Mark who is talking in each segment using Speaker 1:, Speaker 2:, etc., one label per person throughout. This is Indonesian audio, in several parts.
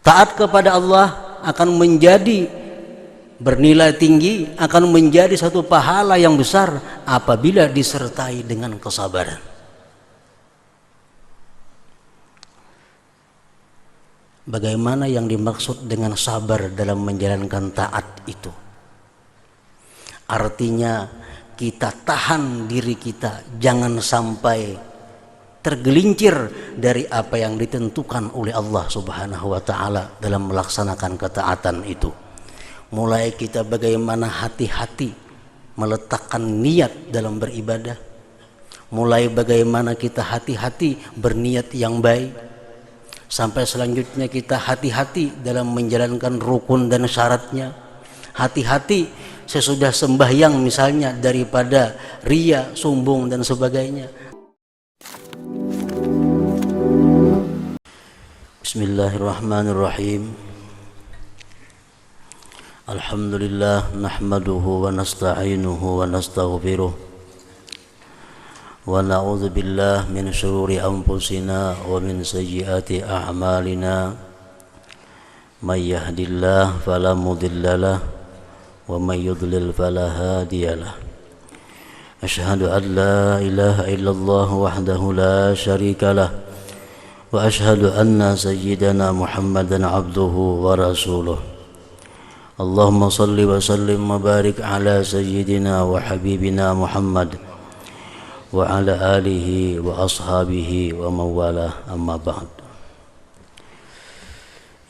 Speaker 1: Taat kepada Allah akan menjadi bernilai tinggi, akan menjadi satu pahala yang besar apabila disertai dengan kesabaran. Bagaimana yang dimaksud dengan sabar dalam menjalankan taat itu? Artinya kita tahan diri kita, jangan sampai tergelincir dari apa yang ditentukan oleh Allah Subhanahu wa ta'ala dalam melaksanakan ketaatan itu. Mulai kita bagaimana hati-hati meletakkan niat dalam beribadah, mulai bagaimana kita hati-hati berniat yang baik, sampai selanjutnya kita hati-hati dalam menjalankan rukun dan syaratnya, hati-hati sesudah sembahyang misalnya daripada riya, sombong dan sebagainya. Bismillahirrahmanirrahim. Alhamdulillah nahmaduhu wa nasta'inuhu wa nastaghfiruh wa na'udzu billahi min shururi anfusina wa min sayyiati a'malina. May yahdihillahu fala mudilla lahu wa may yudlil fala hadiya lahu. Asyhadu an la ilaha illallah wahdahu la syarika lahu wa asyhadu anna sayyidana Muhammadan abduhu wa rasuluh. Allahumma salli wa sallim wa barik ala sayyidina wa habibina Muhammad wa ala alihi wa ashabihi wa mawalah, amma ba'd.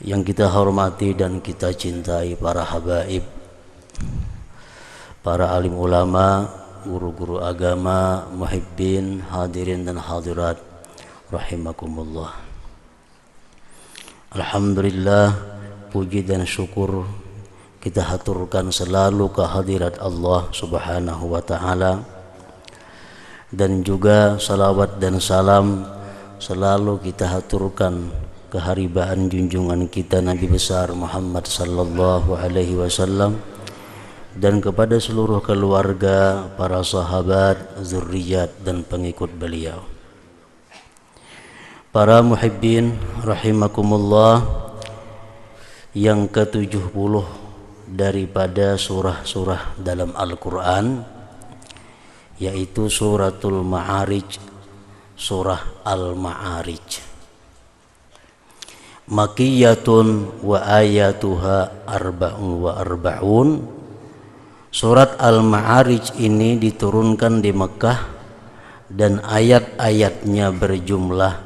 Speaker 1: Yang kita hormati dan kita cintai para habaib, para alim ulama, guru-guru agama, muhibbin, hadirin dan hadirat rahimakumullah. Alhamdulillah, puji dan syukur kita haturkan selalu kehadirat Allah Subhanahu wa ta'ala, dan juga salawat dan salam selalu kita haturkan keharibaan junjungan kita Nabi besar Muhammad sallallahu alaihi wasallam, dan kepada seluruh keluarga, para sahabat, zurriyat dan pengikut beliau. Para muhibbin rahimakumullah, yang ke-70 daripada surah-surah dalam Al-Quran, yaitu suratul Ma'arij, surah Al-Ma'arij. Makiyatun wa ayatuha arba'un wa arba'un. Surat Al-Ma'arij ini diturunkan di Mekah dan ayat-ayatnya berjumlah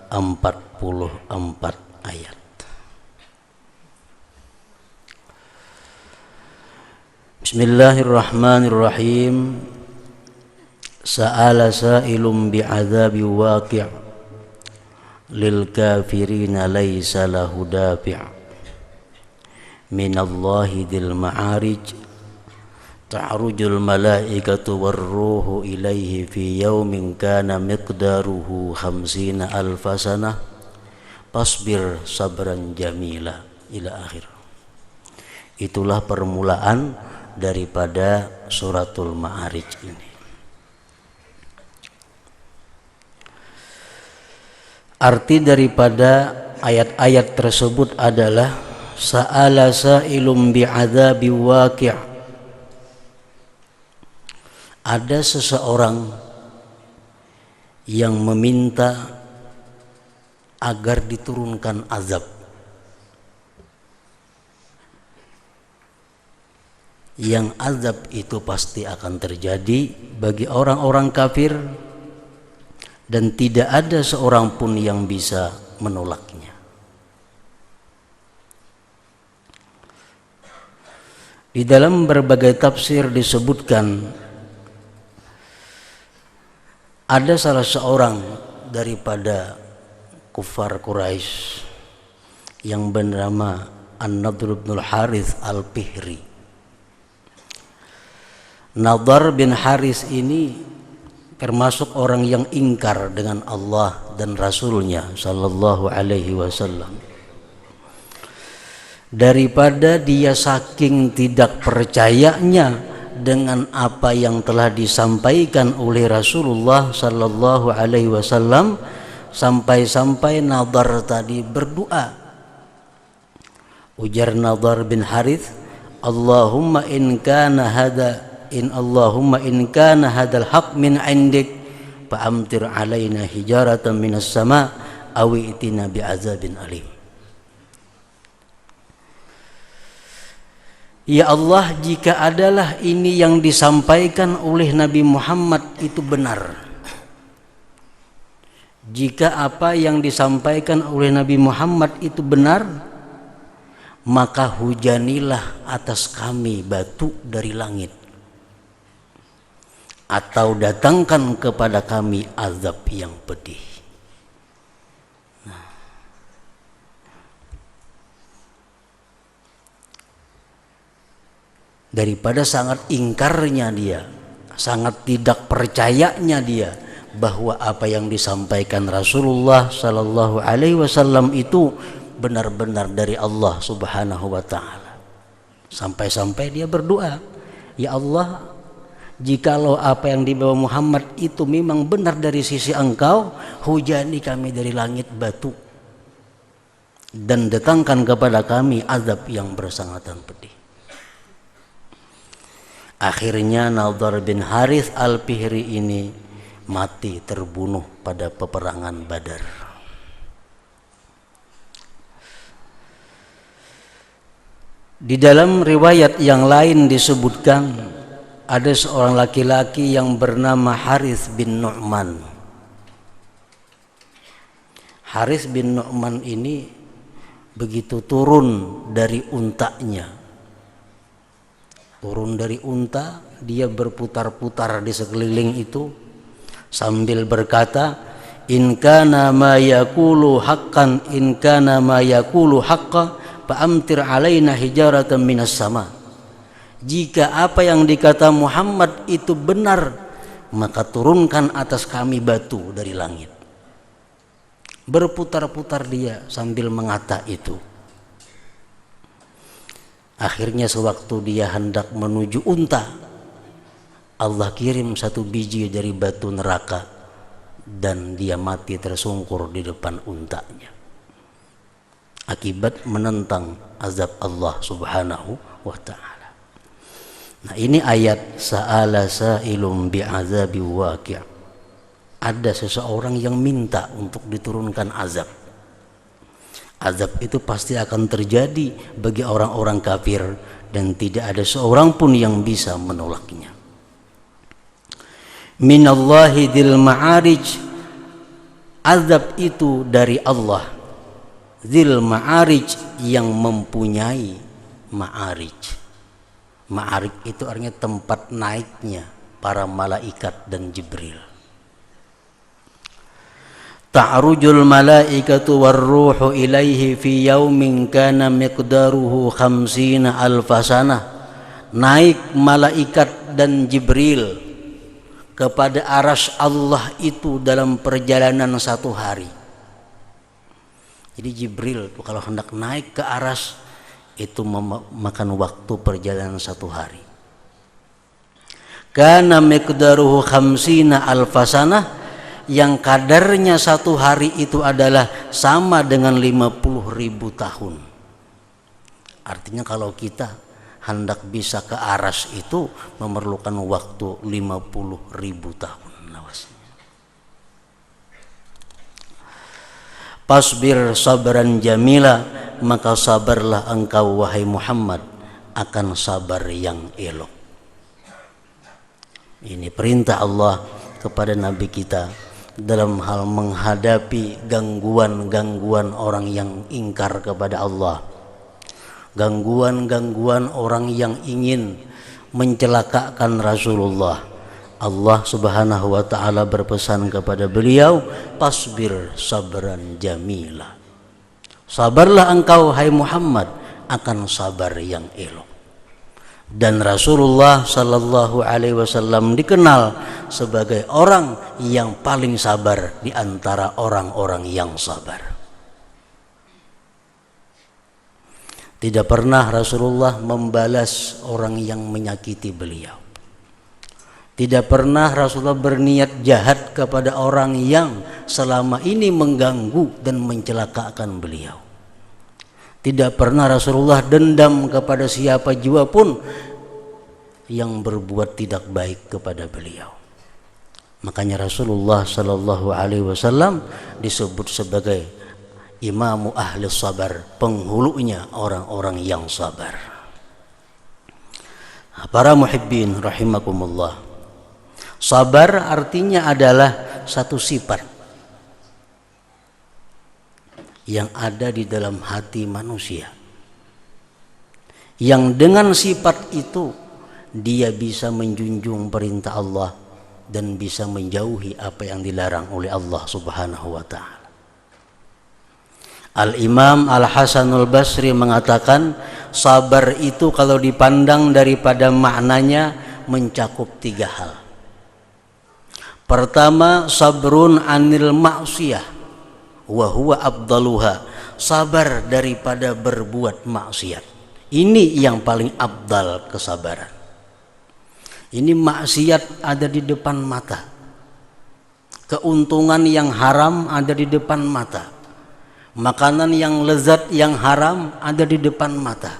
Speaker 1: 44 ayat. Bismillahirrahmanirrahim. Sa'ala sa'ilun bi'adzabi waqi' lil kafirina laysa lahu dafi' minallahi dzil ma'arij ta'rujul malaikatu warruhu ilaihi fi yaumin kana miqdaruhu 50 alfa sanah fasbir sabran jamila ila akhir. Itulah permulaan daripada suratul Ma'arij ini. Arti daripada ayat-ayat tersebut adalah sa'ala sa'ilum bi'adzabi waqi'. Ada seseorang yang meminta agar diturunkan azab, yang azab itu pasti akan terjadi bagi orang-orang kafir dan tidak ada seorang pun yang bisa menolaknya. Di dalam berbagai tafsir disebutkan ada salah seorang daripada kufar Quraisy yang bernama An-Nadhr bin Harith Al-Fihri. Nadhr bin Haris ini termasuk orang yang ingkar dengan Allah dan Rasulnya sallallahu alaihi wasallam. Daripada dia saking tidak percayanya dengan apa yang telah disampaikan oleh Rasulullah sallallahu alaihi wasallam, sampai-sampai Nadhr tadi berdoa Ujar Nadhr bin Harith, Allahumma in kana hadal haq min indik fa'amtir alaina hijaratan minas sama aw itina bi'azabin alim. Ya Allah, jika adalah ini yang disampaikan oleh Nabi Muhammad itu benar, jika apa yang disampaikan oleh Nabi Muhammad itu benar, maka hujanilah atas kami batu dari langit, atau datangkan kepada kami azab yang pedih. Daripada sangat ingkarnya dia, sangat tidak percayanya dia bahwa apa yang disampaikan Rasulullah Sallallahu Alaihi Wasallam itu benar-benar dari Allah Subhanahu Wa Taala. Sampai-sampai dia berdoa, ya Allah, jikalau apa yang dibawa Muhammad itu memang benar dari sisi Engkau, hujani kami dari langit batu dan datangkan kepada kami azab yang bersangatan pedih. Akhirnya Nadhr bin Harith al-Fihri ini mati terbunuh pada peperangan Badar. Di dalam riwayat yang lain disebutkan ada seorang laki-laki yang bernama Harith bin Nu'man. Harith bin Nu'man ini begitu turun dari untanya, dia berputar-putar di sekeliling itu sambil berkata, in kana ma yaqulu haqqan in kana ma yaqulu haqqan fa'amtir alaina hijaratan minas sama. Jika apa yang dikata Muhammad itu benar, maka turunkan atas kami batu dari langit. Berputar-putar dia sambil mengata itu. Akhirnya sewaktu dia hendak menuju unta, Allah kirim satu biji dari batu neraka dan dia mati tersungkur di depan untanya akibat menentang azab Allah Subhanahu wa Ta'ala. Nah, ini ayat sa'ala sa'ilum bi'azabi waqi'. Ada seseorang yang minta untuk diturunkan azab. Azab itu pasti akan terjadi bagi orang-orang kafir dan tidak ada seorang pun yang bisa menolaknya. Minallahi dzil ma'arij, azab itu dari Allah. Dzil ma'arij, yang mempunyai ma'arij. Ma'arij itu artinya tempat naiknya para malaikat dan Jibril. Ta'rujul malaikatu warruhu ilaihi fi yaumin kana miqdaruhu khamsina alfasana. Naik malaikat dan Jibril kepada arasy Allah itu dalam perjalanan satu hari. Jadi Jibril kalau hendak naik ke arasy itu memakan waktu perjalanan satu hari. Kana miqdaruhu khamsina alfasana, yang kadarnya satu hari itu adalah sama dengan 50.000 tahun. Artinya kalau kita hendak bisa ke arasy itu memerlukan waktu 50.000 tahun. Pasbir sabran jamila, maka sabarlah engkau wahai Muhammad akan sabar yang elok. Ini perintah Allah kepada Nabi kita dalam hal menghadapi gangguan-gangguan orang yang ingkar kepada Allah, gangguan-gangguan orang yang ingin mencelakakan Rasulullah. Allah Subhanahu wa Ta'ala berpesan kepada beliau, pasbir sabran jamila, sabarlah engkau hai Muhammad akan sabar yang elok. Dan Rasulullah Sallallahu Alaihi Wasallam dikenal sebagai orang yang paling sabar di antara orang-orang yang sabar. Tidak pernah Rasulullah membalas orang yang menyakiti beliau. Tidak pernah Rasulullah berniat jahat kepada orang yang selama ini mengganggu dan mencelakakan beliau. Tidak pernah Rasulullah dendam kepada siapa jua pun yang berbuat tidak baik kepada beliau. Makanya Rasulullah Sallallahu Alaihi Wasallam disebut sebagai imamu ahli sabar, penghulunya orang-orang yang sabar. Para muhibbin rahimakumullah, sabar artinya adalah satu sifat yang ada di dalam hati manusia, yang dengan sifat itu dia bisa menjunjung perintah Allah dan bisa menjauhi apa yang dilarang oleh Allah Subhanahu wa ta'ala. Al-Imam Al-Hasanul Basri mengatakan, sabar itu kalau dipandang daripada maknanya mencakup 3 hal. Pertama, sabrun anil ma'siyah wa huwa afdaluha, sabar daripada berbuat maksiat. Ini yang paling afdal kesabaran. Ini maksiat ada di depan mata, keuntungan yang haram ada di depan mata, makanan yang lezat yang haram ada di depan mata,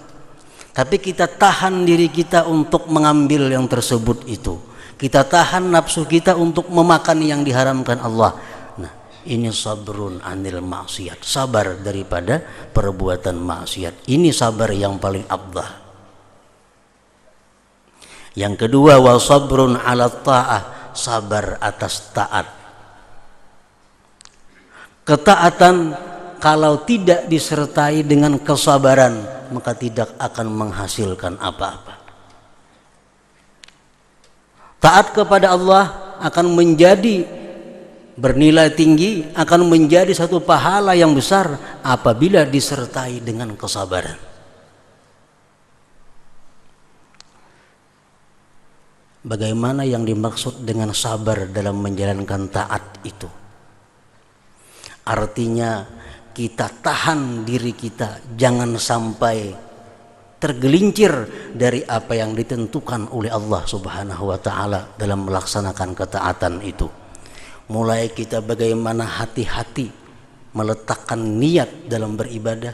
Speaker 1: tapi kita tahan diri kita untuk mengambil yang tersebut itu. Kita tahan nafsu kita untuk memakan yang diharamkan Allah. Nah, ini sabrun anil maksiat, sabar daripada perbuatan maksiat. Ini sabar yang paling afdal. Yang kedua, wa sabrun ala ta'ah, sabar atas taat. Ketaatan kalau tidak disertai dengan kesabaran maka tidak akan menghasilkan apa-apa. Taat kepada Allah akan menjadi bernilai tinggi, akan menjadi satu pahala yang besar apabila disertai dengan kesabaran. Bagaimana yang dimaksud dengan sabar dalam menjalankan taat itu? Artinya kita tahan diri kita jangan sampai tergelincir dari apa yang ditentukan oleh Allah Subhanahu wa ta'ala dalam melaksanakan ketaatan itu. Mulai kita bagaimana hati-hati meletakkan niat dalam beribadah,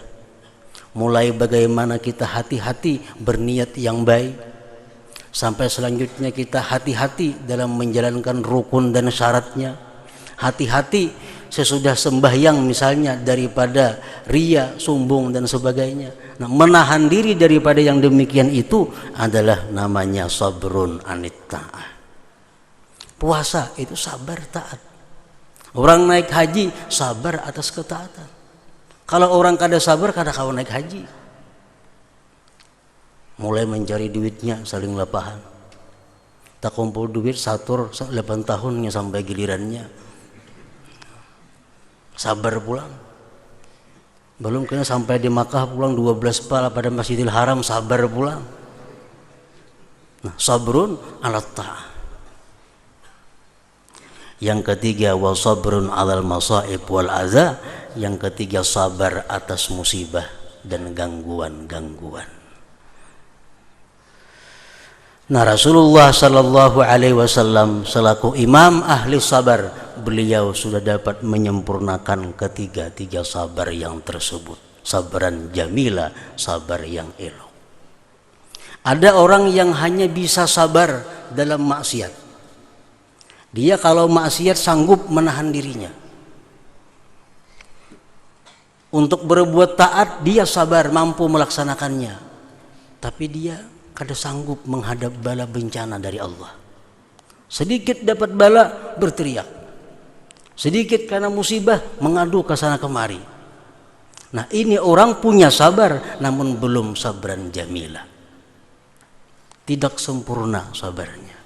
Speaker 1: mulai bagaimana kita hati-hati berniat yang baik, sampai selanjutnya kita hati-hati dalam menjalankan rukun dan syaratnya, hati-hati sesudah sembahyang misalnya daripada riya, sombong dan sebagainya. Nah, menahan diri daripada yang demikian itu adalah namanya sabrun anit ta'ah. Puasa itu sabar taat. Orang naik haji sabar atas ketaatan. Kalau orang kada sabar kada kau naik haji. Mulai mencari duitnya saling lapahan. Tak kumpul duit satur 8 tahunnya sampai gilirannya. Sabar pulang. Belum kena sampai di Makkah pulang 12 pala pada Masjidil Haram, sabar pulang. Nah, sabrun ala ta'ah. Yang ketiga, wa sabrun alal masaib wal adza. Yang ketiga, sabar atas musibah dan gangguan-gangguan. Nah, Rasulullah Sallallahu Alaihi Wasallam selaku imam ahli sabar, beliau sudah dapat menyempurnakan ketiga-tiga sabar yang tersebut. Sabaran jamila, sabar yang elok. Ada orang yang hanya bisa sabar dalam maksiat. Dia kalau maksiat sanggup menahan dirinya. Untuk berbuat taat dia sabar, mampu melaksanakannya. Tapi dia kada sanggup menghadap bala bencana dari Allah. Sedikit dapat bala berteriak, sedikit karena musibah mengadu ke sana kemari. Nah, ini orang punya sabar namun belum sabran jamilah, tidak sempurna sabarnya.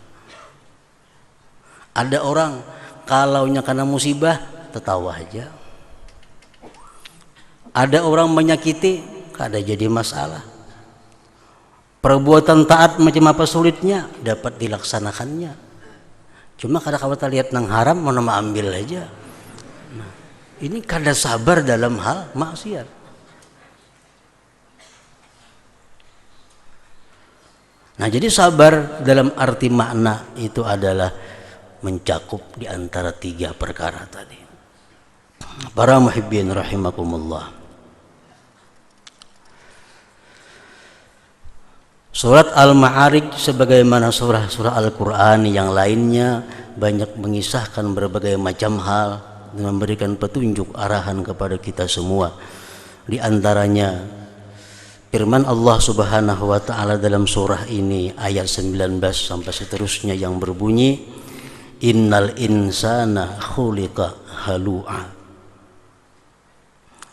Speaker 1: Ada orang kalaunya karena musibah tertawa aja. Ada orang menyakiti kada jadi masalah. Perbuatan taat macam apa sulitnya dapat dilaksanakannya. Cuma kadang kita lihat nang haram mau nama ambil aja. Nah, ini kada sabar dalam hal maksiat. Nah, jadi sabar dalam arti makna itu adalah mencakup di antara 3 perkara tadi. Para muhibbin rahimakumullah. Surat Al-Ma'arij sebagaimana surah-surah Al-Quran yang lainnya banyak mengisahkan berbagai macam hal dan memberikan petunjuk arahan kepada kita semua. Di antaranya firman Allah Subhanahu wa taala dalam surah ini ayat 19 sampai seterusnya yang berbunyi, innal insana khuliqa halu'a.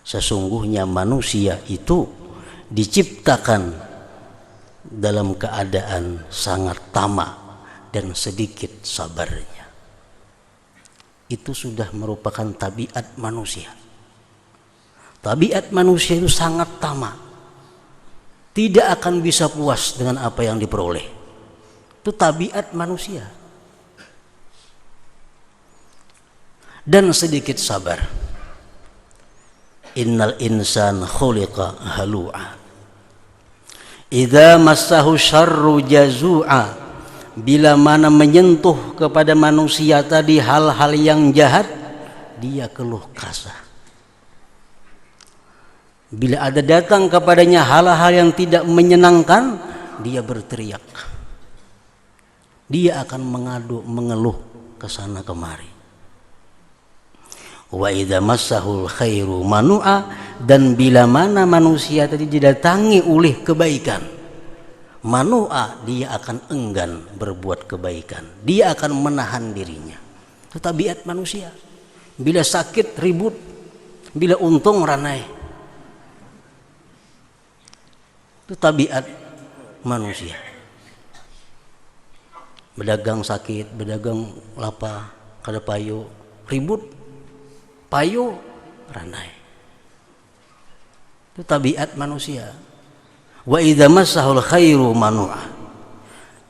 Speaker 1: Sesungguhnya manusia itu diciptakan dalam keadaan sangat tamak dan sedikit sabarnya. Itu sudah merupakan tabiat manusia. Tabiat manusia itu sangat tamak, tidak akan bisa puas dengan apa yang diperoleh. Itu tabiat manusia. Dan sedikit sabar. Innal insan khuliqa halu'a. Idza massahu syarru jazu'a. Bila mana menyentuh kepada manusia tadi hal-hal yang jahat, dia keluh kesah. Bila ada datang kepadanya hal-hal yang tidak menyenangkan, dia berteriak. Dia akan mengadu, mengeluh ke sana kemari. Wa idza massahul khairu manu'a, dan bila mana manusia tadi didatangi oleh kebaikan, manu'a, dia akan enggan berbuat kebaikan, dia akan menahan dirinya. Itu tabiat manusia. Bila sakit ribut, bila untung ranai. Itu tabiat manusia. Berdagang sakit, berdagang lapar, kada payu, ribut, payu, ranai. Itu tabiat manusia. Wa idza massahul khairu manu'a.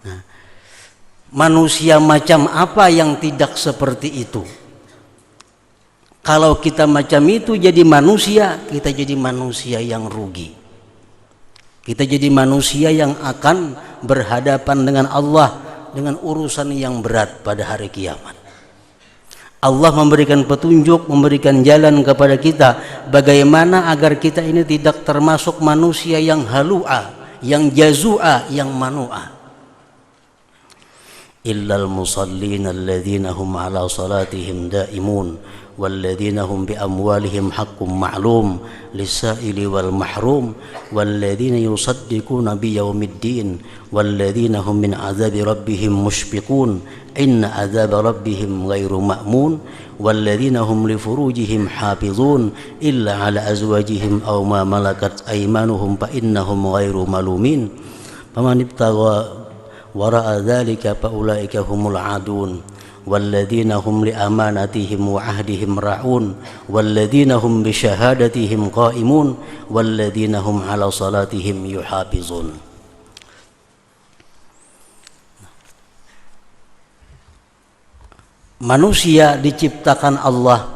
Speaker 1: Nah, manusia macam apa yang tidak seperti itu? Kalau kita macam itu jadi manusia, kita jadi manusia yang rugi. Kita jadi manusia yang akan berhadapan dengan Allah dengan urusan yang berat pada hari kiamat. Allah memberikan petunjuk, memberikan jalan kepada kita bagaimana agar kita ini tidak termasuk manusia yang halu'a, yang jazu'a, yang manu'a. Illal musallina alladzina hum ala salatihim daimun walladzina hum bi amwalihim haqqum ma'lum lis-sa'ili wal mahrum walladzina yusaddiquna bi yaumiddin walladzina hum min azabi rabbihim mushfiqun inna azaba rabbihim ghairu ma'mun walladzina hum li furujihim hafizun illa ala azwajihim aw ma malakat aymanuhum fa innahum ghairu malumin faman ibtagha wara'a dzalika fa ulaika humul adun walladzina hum li amanatihim wa ahdihim ra'un walladzina hum bi syahadatihim qa'imun walladzina hum ala salatihim yuhafizun. Manusia diciptakan Allah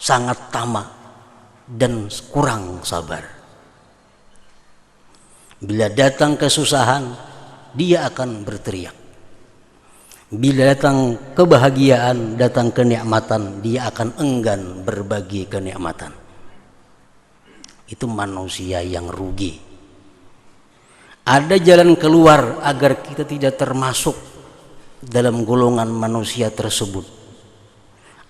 Speaker 1: sangat tamak dan kurang sabar. Bila datang kesusahan, dia akan berteriak. Bila datang kebahagiaan, datang kenikmatan, dia akan enggan berbagi kenikmatan. Itu manusia yang rugi. Ada jalan keluar agar kita tidak termasuk dalam golongan manusia tersebut.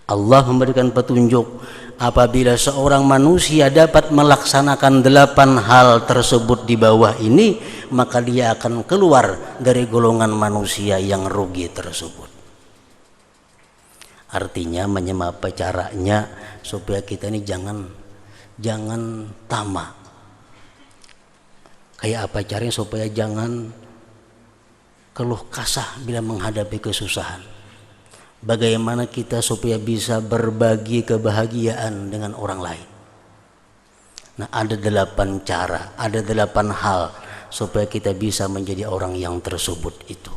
Speaker 1: Allah memberikan petunjuk, apabila seorang manusia dapat melaksanakan 8 hal tersebut di bawah ini, maka dia akan keluar dari golongan manusia yang rugi tersebut. Artinya menyemapa caranya supaya kita ini jangan tamak. Kayak apa caranya supaya jangan keluh kesah bila menghadapi kesusahan. Bagaimana kita supaya bisa berbagi kebahagiaan dengan orang lain. Nah, ada 8 cara, ada 8 hal supaya kita bisa menjadi orang yang tersebut itu.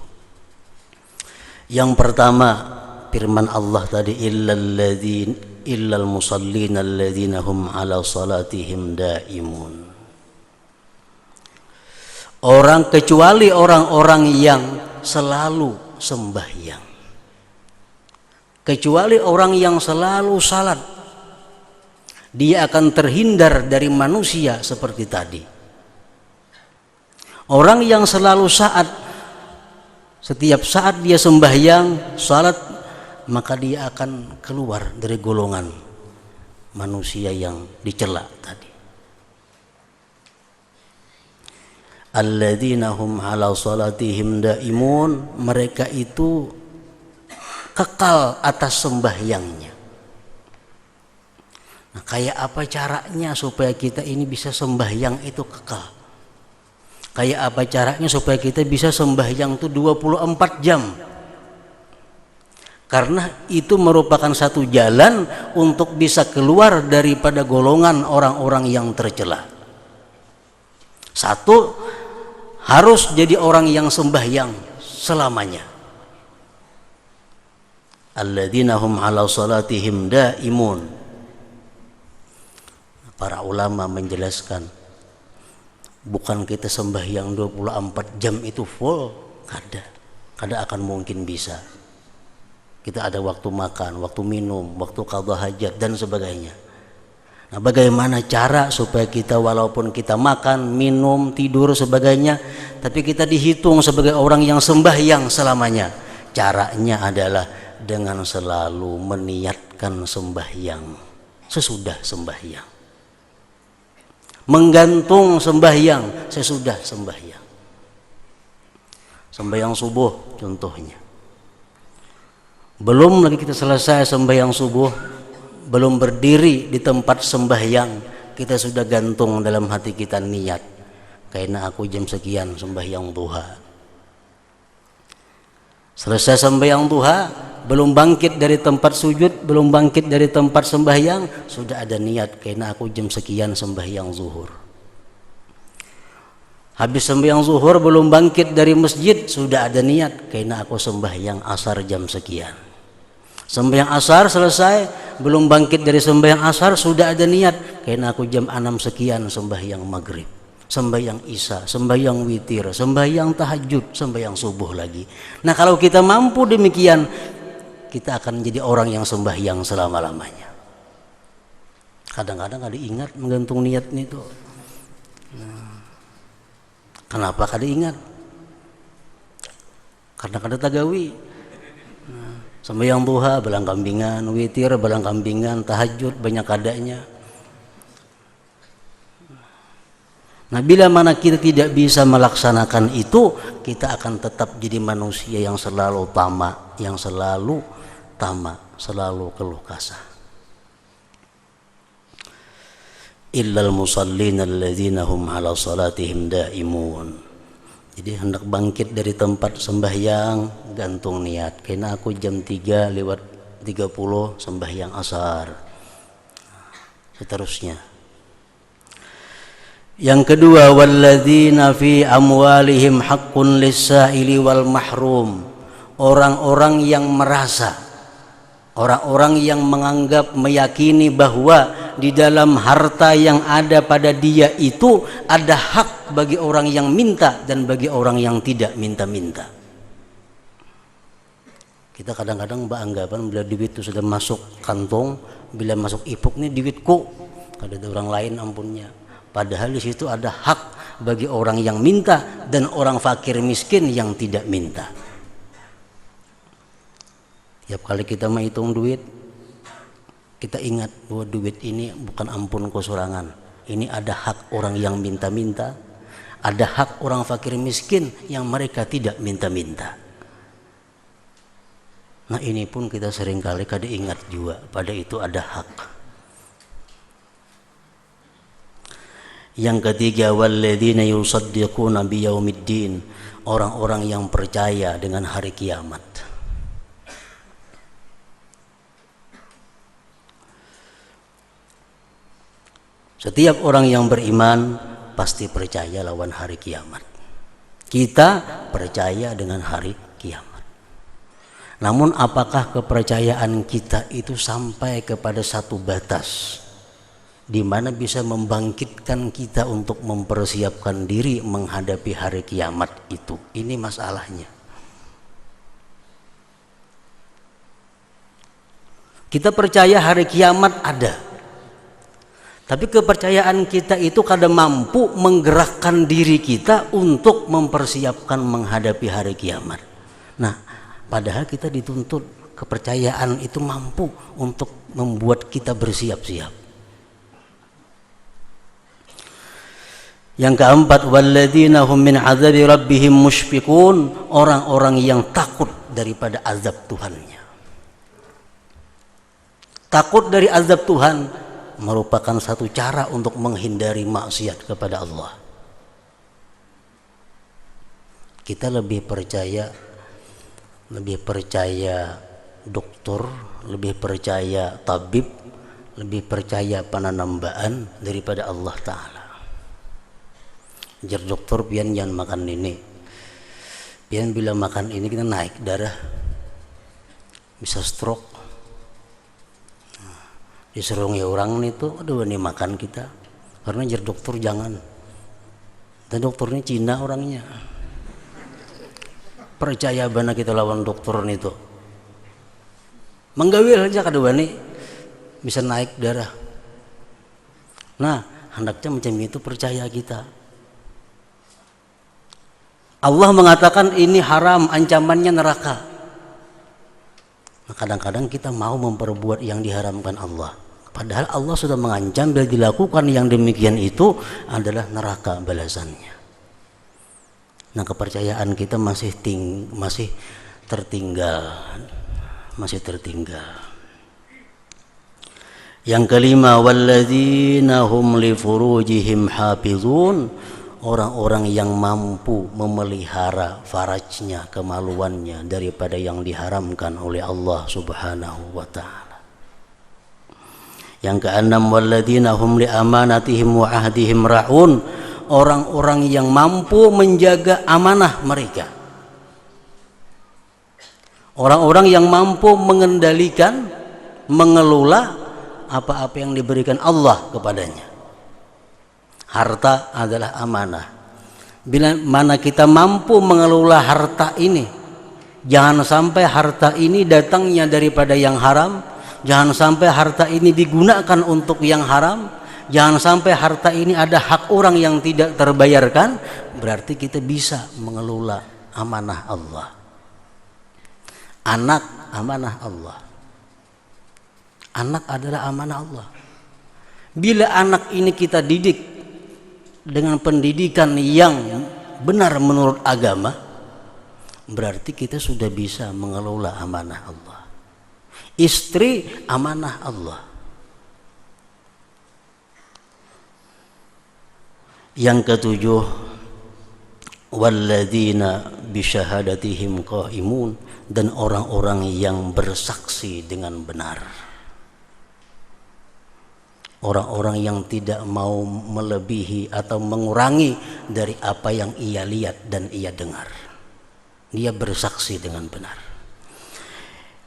Speaker 1: Yang pertama, firman Allah tadi, illal musallin alladzina hum ala salatihim daimun. Kecuali orang-orang yang selalu sembahyang, kecuali orang yang selalu salat, dia akan terhindar dari manusia seperti tadi. Orang yang selalu setiap saat dia sembahyang, salat, maka dia akan keluar dari golongan manusia yang dicela tadi. Alladzina hum ala salatihim daimun, mereka itu kekal atas sembahyangnya. Nah, kayak apa caranya supaya kita ini bisa sembahyang itu kekal? Kayak apa caranya supaya kita bisa sembahyang itu 24 jam? Karena itu merupakan satu jalan untuk bisa keluar daripada golongan orang-orang yang tercela. Satu, harus jadi orang yang sembahyang selamanya. Alladzina hum ala salatihim daimun. Para ulama menjelaskan, bukan kita sembahyang 24 jam itu full, kada akan mungkin bisa. Kita ada waktu makan, waktu minum, waktu qadha hajat dan sebagainya. Nah, bagaimana cara supaya kita walaupun kita makan, minum, tidur sebagainya, tapi kita dihitung sebagai orang yang sembahyang selamanya? Caranya adalah dengan selalu meniatkan sembahyang sesudah sembahyang, menggantung sembahyang sesudah sembahyang. Sembahyang subuh contohnya, belum lagi kita selesai sembahyang subuh, belum berdiri di tempat sembahyang, kita sudah gantung dalam hati kita niat, karena aku jam sekian sembahyang duha. Selesai sembahyang duha, belum bangkit dari tempat sujud, belum bangkit dari tempat sembahyang, sudah ada niat, karena aku jam sekian sembahyang zuhur. Habis sembahyang zuhur belum bangkit dari masjid, sudah ada niat, karena aku sembahyang asar jam sekian. Sembahyang asar selesai, belum bangkit dari sembahyang asar, sudah ada niat, karena aku jam 6 sekian sembahyang maghrib, sembahyang isya, sembahyang witir, sembahyang tahajud, sembahyang subuh lagi. Nah, kalau kita mampu demikian, kita akan menjadi orang yang sembahyang selama-lamanya. Kadang-kadang ada ingat menggantung niat itu. Kenapa kada ingat? Karena kada tagawi. Sembahyang duha belang kambingan, witir belang kambingan, tahajud banyak kadanya. Nah, bila mana kita tidak bisa melaksanakan itu, kita akan tetap jadi manusia yang selalu tamak, selalu keluh kesah. Illal musallin alladzina hum ala salatihim daimun. Jadi hendak bangkit dari tempat sembahyang, gantung niat, karena aku jam 3 lewat 30 sembahyang asar. Seterusnya. Yang kedua, walladzina fi amwalihim haqqun lis-sa'ili wal mahrum. Orang-orang yang merasa, orang-orang yang menganggap, meyakini bahwa di dalam harta yang ada pada dia itu ada hak bagi orang yang minta dan bagi orang yang tidak minta-minta. Kita kadang-kadang beranggapan bila duit itu sudah masuk kantong, bila masuk ipuk nih duitku, kada ada orang lain ampunnya. Padahal di situ ada hak bagi orang yang minta dan orang fakir miskin yang tidak minta. Tiap kali kita menghitung duit, kita ingat bahwa duit ini bukan ampun kesurangan. Ini ada hak orang yang minta-minta, ada hak orang fakir miskin yang mereka tidak minta-minta. Nah, ini pun kita seringkali kada ingat juga, pada itu ada hak. Yang ketiga, walladzina yusaddiquna biyaumiddin, orang-orang yang percaya dengan hari kiamat. Setiap orang yang beriman pasti percaya lawan hari kiamat. Kita percaya dengan hari kiamat. Namun apakah kepercayaan kita itu sampai kepada satu batas di mana bisa membangkitkan kita untuk mempersiapkan diri menghadapi hari kiamat itu? Ini masalahnya. Kita percaya hari kiamat ada, Tapi kepercayaan kita itu kadang mampu menggerakkan diri kita untuk mempersiapkan menghadapi hari kiamat. Nah, padahal kita dituntut kepercayaan itu mampu untuk membuat kita bersiap-siap. Yang keempat, walladzina hum min azabi rabbihim musyfiqun, orang-orang yang takut daripada azab Tuhannya. Takut dari azab Tuhan merupakan satu cara untuk menghindari maksiat kepada Allah. Kita lebih percaya dokter, lebih percaya tabib, lebih percaya penanambaan daripada Allah Ta'ala. Jar dokter pian jangan makan ini, pian bila makan ini kita naik darah, bisa stroke. Disuruh ya orang itu, aduh ini makan kita, karena jar dokter jangan. Dan dokternya Cina orangnya. Percaya bana kita lawan dokter itu. Menggawil aja kedua nih bisa naik darah. Nah, hendaknya macam itu percaya kita. Allah mengatakan ini haram, ancamannya neraka. Nah, kadang-kadang kita mau memperbuat yang diharamkan Allah. Padahal Allah sudah mengancam bila dilakukan yang demikian itu adalah neraka balasannya. Nah, kepercayaan kita masih tertinggal. Yang kelima, walladzina hum li furujihim hafizun, orang-orang yang mampu memelihara farajnya, kemaluannya daripada yang diharamkan oleh Allah Subhanahu wa ta'ala. Yang keenam, walladzina hum li amanatihim wa ahdihim ra'un, orang-orang yang mampu menjaga amanah mereka. Orang-orang yang mampu mengendalikan, mengelola apa-apa yang diberikan Allah kepadanya. Harta adalah amanah. Bila mana kita mampu mengelola harta ini, jangan sampai harta ini datangnya daripada yang haram, jangan sampai harta ini digunakan untuk yang haram, jangan sampai harta ini ada hak orang yang tidak terbayarkan, berarti kita bisa mengelola amanah Allah. Anak amanah Allah. Anak adalah amanah Allah. Bila anak ini kita didik dengan pendidikan yang benar menurut agama, berarti kita sudah bisa mengelola amanah Allah. Istri amanah Allah. Yang ketujuh, walladzina bisyahadatihim qaimun, dan orang-orang yang bersaksi dengan benar. Orang-orang yang tidak mau melebihi atau mengurangi dari apa yang ia lihat dan ia dengar. Dia bersaksi dengan benar.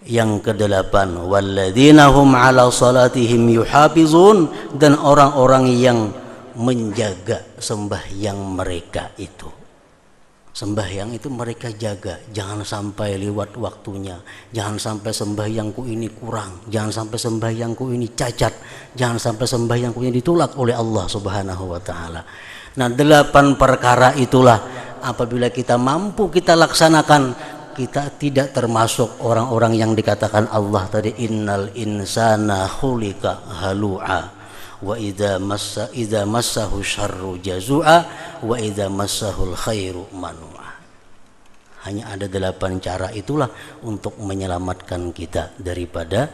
Speaker 1: Yang kedelapan, walladzina hum ala salatihim yuhafizun, dan orang-orang yang menjaga sembahyang mereka itu. Sembahyang itu mereka jaga, jangan sampai lewat waktunya, jangan sampai sembahyangku ini kurang, jangan sampai sembahyangku ini cacat, jangan sampai sembahyangku ini ditolak oleh Allah Subhanahu wa ta'ala. Nah, 8 perkara itulah apabila kita mampu kita laksanakan, kita tidak termasuk orang-orang yang dikatakan Allah tadi, innal insana khuliqa halu'a wa idza massahu syarru jazua wa idza massahul khairu manua. Hanya ada 8 cara itulah untuk menyelamatkan kita daripada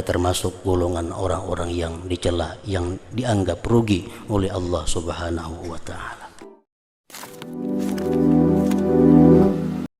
Speaker 1: termasuk golongan orang-orang yang dicela, yang dianggap rugi oleh Allah Subhanahu wa ta'ala.